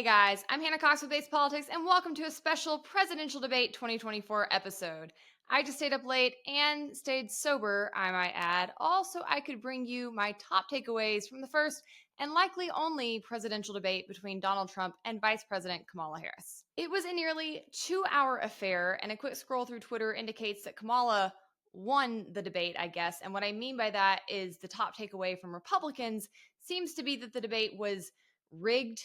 Hey guys, I'm Hannah Cox with BASEDPolitics, and welcome to a special presidential debate 2024 episode. I just stayed up late and stayed sober, I might add, all so I could bring you my top takeaways from the first and likely only presidential debate between Donald Trump and Vice President Kamala Harris. It was a nearly 2-hour affair, and a quick scroll through Twitter indicates that Kamala won the debate, I guess. And what I mean by that is the top takeaway from Republicans seems to be that the debate was rigged,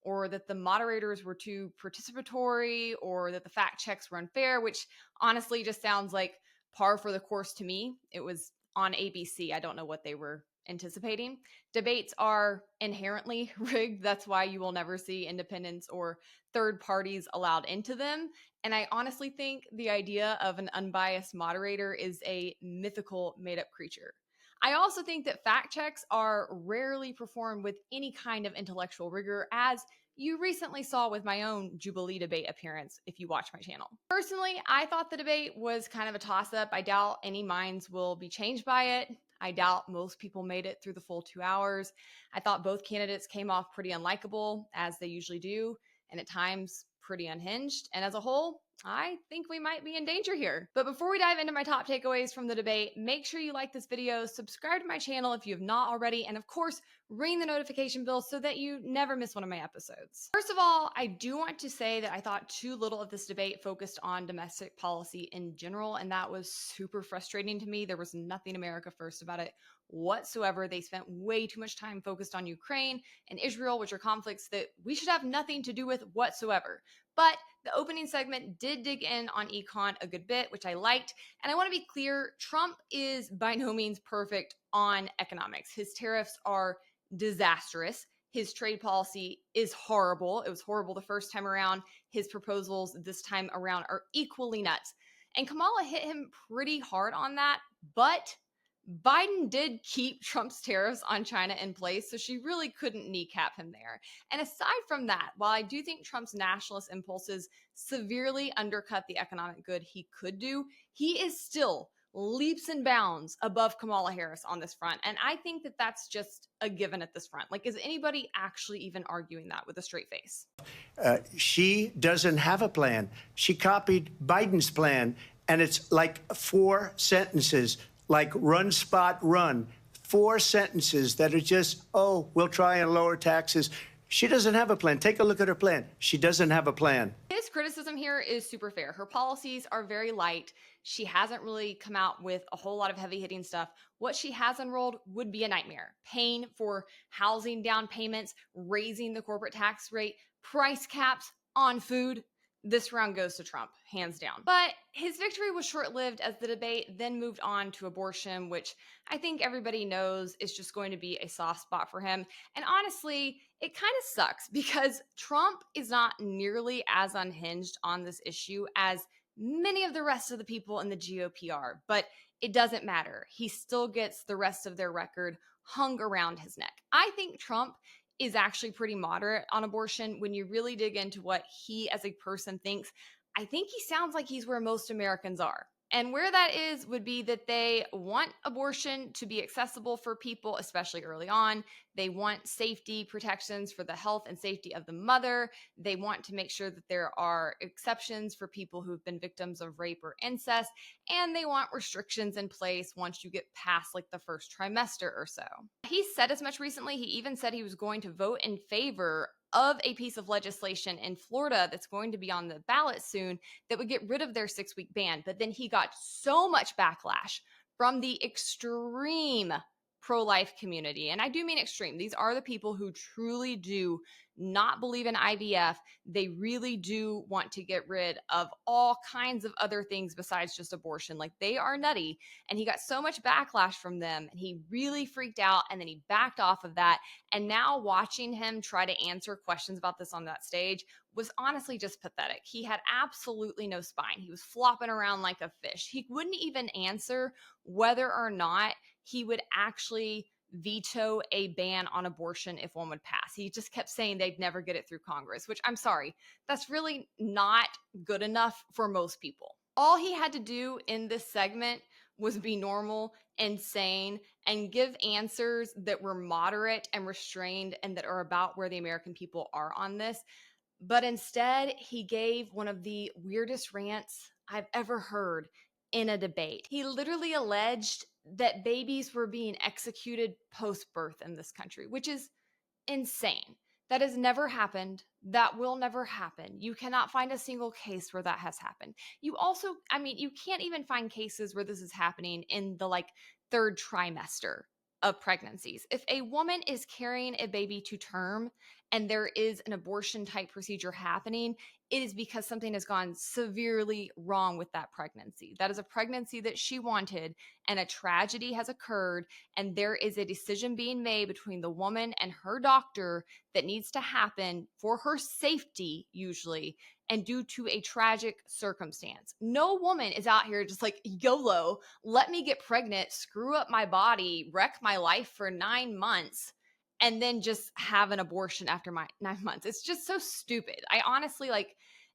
or that the moderators were too participatory, or that the fact checks were unfair, which honestly just sounds like par for the course to me. It was on ABC. I don't know what they were anticipating. Debates are inherently rigged. That's why you will never see independents or third parties allowed into them. And I honestly think the idea of an unbiased moderator is a mythical, made-up creature. I also think that fact checks are rarely performed with any kind of intellectual rigor, as you recently saw with my own Jubilee debate appearance if you watch my channel. Personally, I thought the debate was kind of a toss-up. I doubt any minds will be changed by it. I doubt most people made it through the full 2 hours. I thought both candidates came off pretty unlikable, as they usually do, and at times pretty unhinged. And as a whole, I think we might be in danger here. But before we dive into my top takeaways from the debate, make sure you like this video, subscribe to my channel if you have not already, and of course, ring the notification bell so that you never miss one of my episodes. First of all, I do want to say that I thought too little of this debate focused on domestic policy in general, and that was super frustrating to me. There was nothing America first about it whatsoever. They spent way too much time focused on Ukraine and Israel, which are conflicts that we should have nothing to do with whatsoever. But the opening segment did dig in on econ a good bit, which I liked. And I want to be clear, Trump is by no means perfect on economics. His tariffs are disastrous. His trade policy is horrible. It was horrible the first time around. His proposals this time around are equally nuts. And Kamala hit him pretty hard on that, but Biden did keep Trump's tariffs on China in place, so she really couldn't kneecap him there. And aside from that, while I do think Trump's nationalist impulses severely undercut the economic good he could do, he is still leaps and bounds above Kamala Harris on this front. And I think that that's just a given at this front. Like, is anybody actually even arguing that with a straight face? She doesn't have a plan. She copied Biden's plan, and it's like 4 sentences. Like run, spot, run. 4 sentences that are just, oh, we'll try and lower taxes. She doesn't have a plan. Take a look at her plan. She doesn't have a plan. His criticism here is super fair. Her policies are very light. She hasn't really come out with a whole lot of heavy hitting stuff. What she has unrolled would be a nightmare. Paying for housing down payments, raising the corporate tax rate, price caps on food. This round goes to Trump, hands down. But his victory was short-lived, as the debate then moved on to abortion, which I think everybody knows is just going to be a soft spot for him. And honestly, it kind of sucks because Trump is not nearly as unhinged on this issue as many of the rest of the people in the GOP are. But it doesn't matter. He still gets the rest of their record hung around his neck. I think Trump is actually pretty moderate on abortion. When you really dig into what he as a person thinks, I think he sounds like he's where most Americans are. And where that is would be that they want abortion to be accessible for people, especially early on. They want safety protections for the health and safety of the mother. They want to make sure that there are exceptions for people who've been victims of rape or incest. And they want restrictions in place once you get past like the first trimester or so. He said as much recently. He even said he was going to vote in favor of a piece of legislation in Florida that's going to be on the ballot soon that would get rid of their 6-week ban. But then he got so much backlash from the extreme pro-life community. And I do mean extreme. These are the people who truly do not believe in IVF. They really do want to get rid of all kinds of other things besides just abortion. Like, they are nutty. And he got so much backlash from them, and he really freaked out, and then he backed off of that. And now watching him try to answer questions about this on that stage was honestly just pathetic. He had absolutely no spine. He was flopping around like a fish. He wouldn't even answer whether or not he would actually veto a ban on abortion if one would pass. He just kept saying they'd never get it through Congress, which, I'm sorry, that's really not good enough for most people. All he had to do in this segment was be normal and sane and give answers that were moderate and restrained and that are about where the American people are on this. But instead, he gave one of the weirdest rants I've ever heard in a debate. He literally alleged that babies were being executed post birth in this country, which is insane. That has never happened. That will never happen. You cannot find a single case where that has happened. You also, I mean, you can't even find cases where this is happening in the third trimester of pregnancies. If a woman is carrying a baby to term and there is an abortion type procedure happening, it is because something has gone severely wrong with that pregnancy. That is a pregnancy that she wanted, and a tragedy has occurred, and there is a decision being made between the woman and her doctor that needs to happen for her safety, usually, and due to a tragic circumstance. No woman is out here just like, YOLO, let me get pregnant, screw up my body, wreck my life for 9 months, and then just have an abortion after my 9 months. It's just so stupid. I honestly,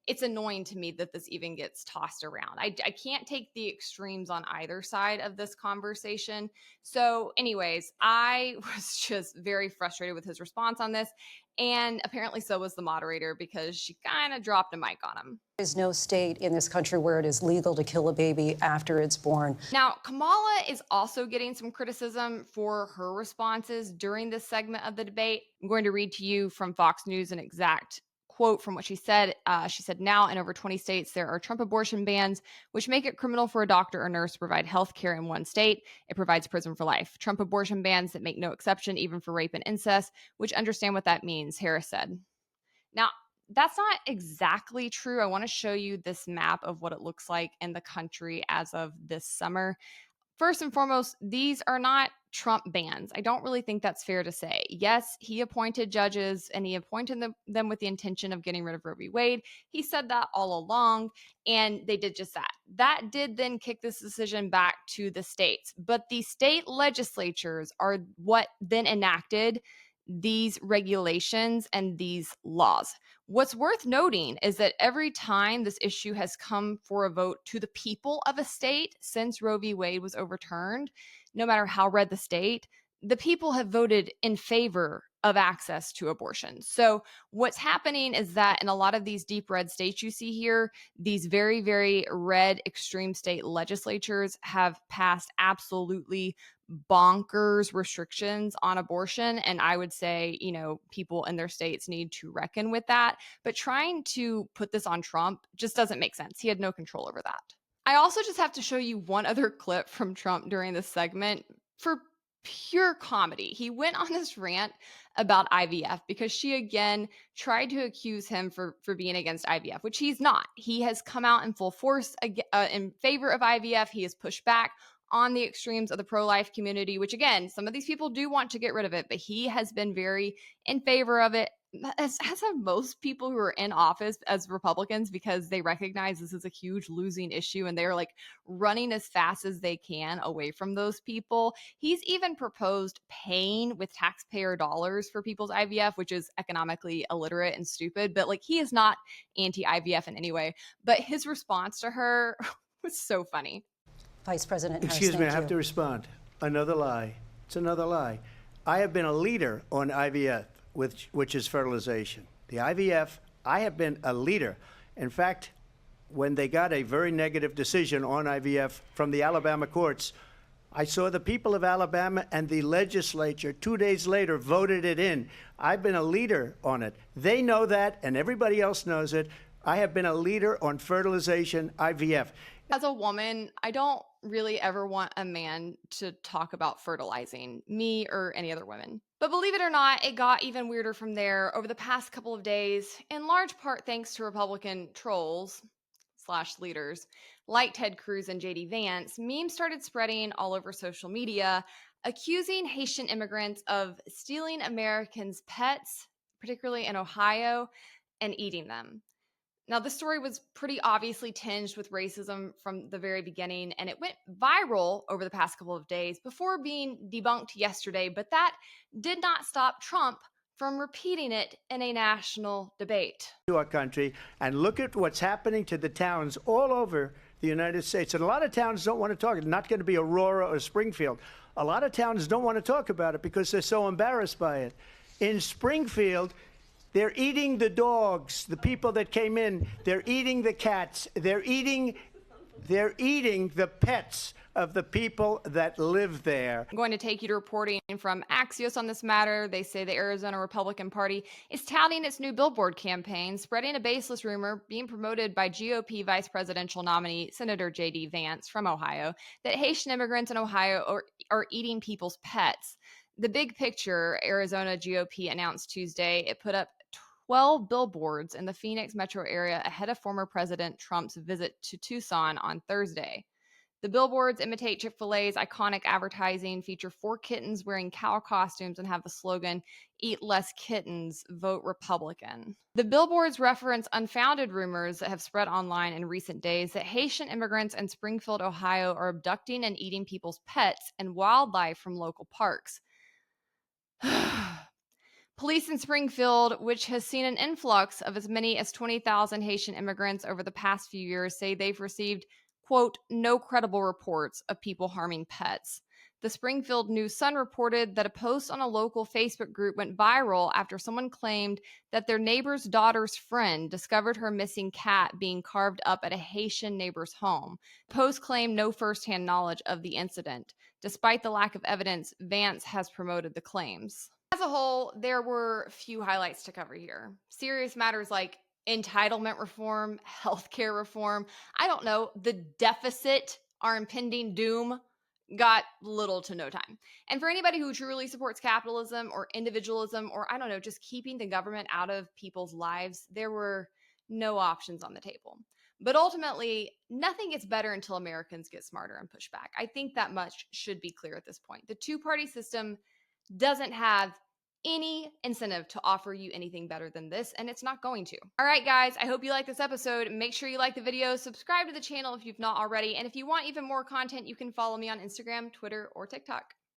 it's annoying to me that this even gets tossed around. I can't take the extremes on either side of this conversation. So anyways, I was just very frustrated with his response on this. And apparently so was the moderator, because she kind of dropped a mic on him. There is no state in this country where it is legal to kill a baby after it's born. Now, Kamala is also getting some criticism for her responses during this segment of the debate. I'm going to read to you from Fox News an exact quote from what she said. She said, now in over 20 states, there are Trump abortion bans, which make it criminal for a doctor or nurse to provide health care in one state. It provides prison for life. Trump abortion bans that make no exception, even for rape and incest, which understand what that means, Harris said. Now, that's not exactly true. I want to show you this map of what it looks like in the country as of this summer. First and foremost, these are not Trump bans. I don't really think that's fair to say. Yes, he appointed judges and he appointed them with the intention of getting rid of Roe v. Wade. He said that all along, and they did just that. That did then kick this decision back to the states. But the state legislatures are what then enacted these regulations and these laws. What's worth noting is that every time this issue has come for a vote to the people of a state since Roe v. Wade was overturned, no matter how red the state, the people have voted in favor of access to abortion. So what's happening is that in a lot of these deep red states you see here, these very, very red extreme state legislatures have passed absolutely bonkers restrictions on abortion. And I would say, people in their states need to reckon with that. But trying to put this on Trump just doesn't make sense. He had no control over that. I also just have to show you one other clip from Trump during this segment for pure comedy. He went on this rant about IVF because she again tried to accuse him for being against IVF, which he's not. He has come out in full force in favor of IVF. He has pushed back on the extremes of the pro-life community, which again, some of these people do want to get rid of it, but he has been very in favor of it, as have most people who are in office as Republicans, because they recognize this is a huge losing issue and they're running as fast as they can away from those people. He's even proposed paying with taxpayer dollars for people's IVF, which is economically illiterate and stupid, but he is not anti-IVF in any way. But his response to her was so funny. Vice President Harris, excuse me, I have to respond. Another lie. It's another lie. I have been a leader on IVF, which is fertilization. The IVF, I have been a leader. In fact, when they got a very negative decision on IVF from the Alabama courts, I saw the people of Alabama and the legislature 2 days later voted it in. I've been a leader on it. They know that, and everybody else knows it. I have been a leader on fertilization, IVF. As a woman, I don't really ever want a man to talk about fertilizing me or any other women. But believe it or not, it got even weirder from there over the past couple of days, in large part thanks to Republican trolls / leaders like Ted Cruz and JD Vance. Memes started spreading all over social media, accusing Haitian immigrants of stealing Americans' pets, particularly in Ohio, and eating them. Now, this story was pretty obviously tinged with racism from the very beginning, and it went viral over the past couple of days before being debunked yesterday, but that did not stop Trump from repeating it in a national debate. To our country, and look at what's happening to the towns all over the United States. And a lot of towns don't want to talk. It's not going to be Aurora or Springfield. A lot of towns don't want to talk about it because they're so embarrassed by it. In Springfield, they're eating the dogs, the people that came in. They're eating the cats. They're eating the pets of the people that live there. I'm going to take you to reporting from Axios on this matter. They say the Arizona Republican Party is touting its new billboard campaign, spreading a baseless rumor being promoted by GOP vice presidential nominee Senator J.D. Vance from Ohio that Haitian immigrants in Ohio are eating people's pets. The big picture, Arizona GOP announced Tuesday, it put up 12 billboards in the Phoenix metro area ahead of former President Trump's visit to Tucson on Thursday. The billboards imitate Chick-fil-A's iconic advertising, feature 4 kittens wearing cow costumes, and have the slogan, "Eat less kittens, vote Republican." The billboards reference unfounded rumors that have spread online in recent days that Haitian immigrants in Springfield, Ohio are abducting and eating people's pets and wildlife from local parks. Police in Springfield, which has seen an influx of as many as 20,000 Haitian immigrants over the past few years, say they've received, quote, no credible reports of people harming pets. The Springfield News-Sun reported that a post on a local Facebook group went viral after someone claimed that their neighbor's daughter's friend discovered her missing cat being carved up at a Haitian neighbor's home. The post claimed no firsthand knowledge of the incident. Despite the lack of evidence, Vance has promoted the claims. As a whole, there were few highlights to cover here. Serious matters like entitlement reform, healthcare reform, I don't know, the deficit, our impending doom, got little to no time. And for anybody who truly supports capitalism or individualism or, I don't know, just keeping the government out of people's lives, there were no options on the table. But ultimately, nothing gets better until Americans get smarter and push back. I think that much should be clear at this point. The two-party system doesn't have any incentive to offer you anything better than this, and it's not going to. All right, guys, I hope you like this episode. Make sure you like the video, subscribe to the channel if you've not already, and if you want even more content, you can follow me on Instagram, Twitter, or TikTok.